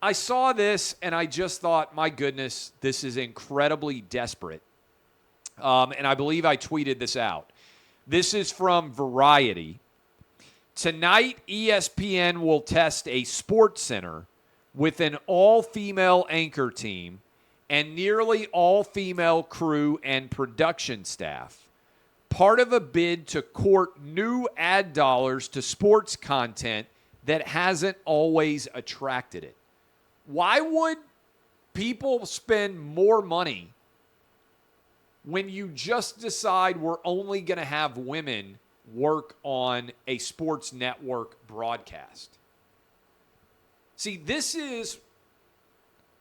I saw this and I just thought, my goodness, this is incredibly desperate. And I believe I tweeted this out. This is from Variety. Tonight, ESPN will test a sports center with an all-female anchor team and nearly all-female crew and production staff, part of a bid to court new ad dollars to sports content that hasn't always attracted it. Why would people spend more money when you just decide we're only going to have women work on a sports network broadcast? See, this is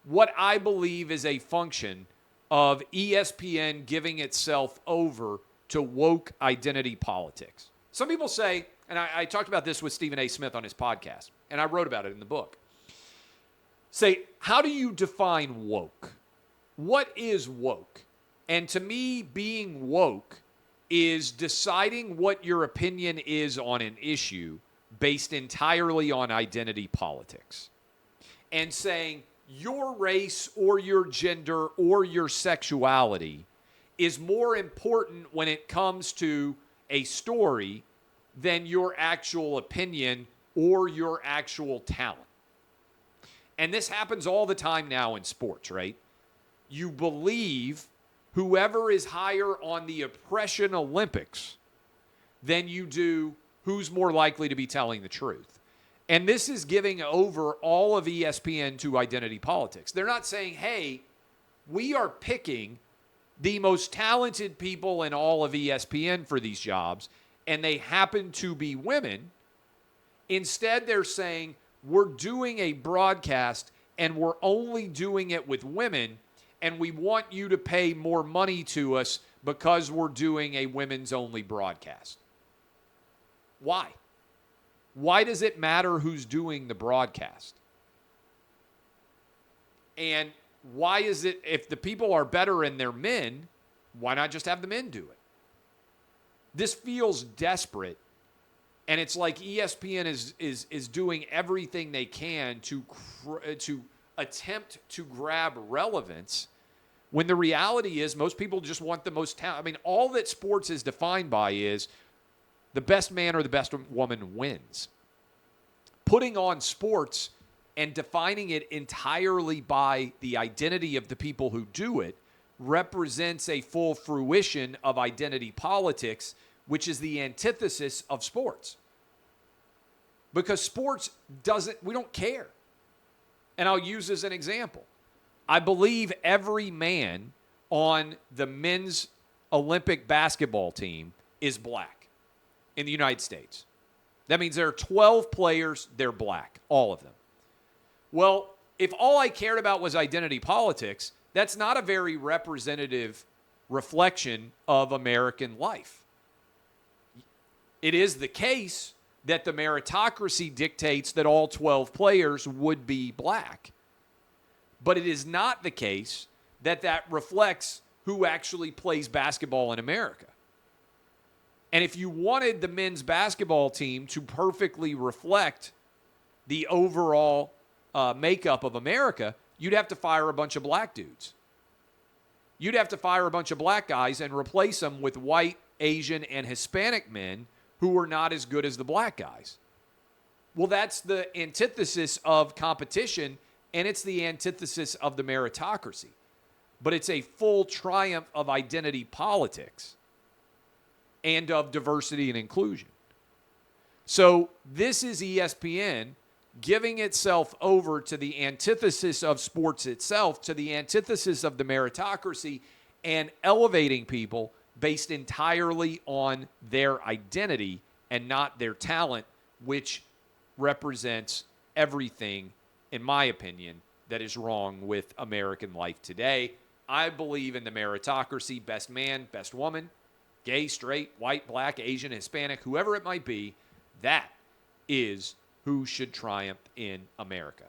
what I believe is a function of ESPN giving itself over to woke identity politics. Some people say, and I talked about this with Stephen A. Smith on his podcast, and I wrote about it in the book, say, how do you define woke? What is woke? And to me, being woke is deciding what your opinion is on an issue based entirely on identity politics. And saying your race or your gender or your sexuality is more important when it comes to a story than your actual opinion or your actual talent. And this happens all the time now in sports, right? You believe whoever is higher on the oppression Olympics than you do who's more likely to be telling the truth. And this is giving over all of ESPN to identity politics. They're not saying, hey, we are picking the most talented people in all of ESPN for these jobs, and they happen to be women. Instead, they're saying, we're doing a broadcast, and we're only doing it with women, and we want you to pay more money to us because we're doing a women's-only broadcast. Why? Why does it matter who's doing the broadcast? And why is it, if the people are better and they're men, why not just have the men do it? This feels desperate, and it's like ESPN is doing everything they can to attempt to grab relevance, when the reality is most people just want the most talent. I mean, all that sports is defined by is the best man or the best woman wins. Putting on sports and defining it entirely by the identity of the people who do it represents a full fruition of identity politics, which is the antithesis of sports. Because sports we don't care. And I'll use as an example. I believe every man on the men's Olympic basketball team is black in the United States. That means there are 12 players, they're black, all of them. Well, if all I cared about was identity politics, that's not a very representative reflection of American life. It is the case that the meritocracy dictates that all 12 players would be black. But it is not the case that that reflects who actually plays basketball in America. And if you wanted the men's basketball team to perfectly reflect the overall makeup of America, you'd have to fire a bunch of black dudes. You'd have to fire a bunch of black guys and replace them with white, Asian, and Hispanic men who are not as good as the black guys. Well, that's the antithesis of competition, and it's the antithesis of the meritocracy. But it's a full triumph of identity politics and of diversity and inclusion. So this is ESPN giving itself over to the antithesis of sports itself, to the antithesis of the meritocracy, and elevating people based entirely on their identity and not their talent, which represents everything, in my opinion, that is wrong with American life today. I believe in the meritocracy, best man, best woman, gay, straight, white, black, Asian, Hispanic, whoever it might be. That is who should triumph in America.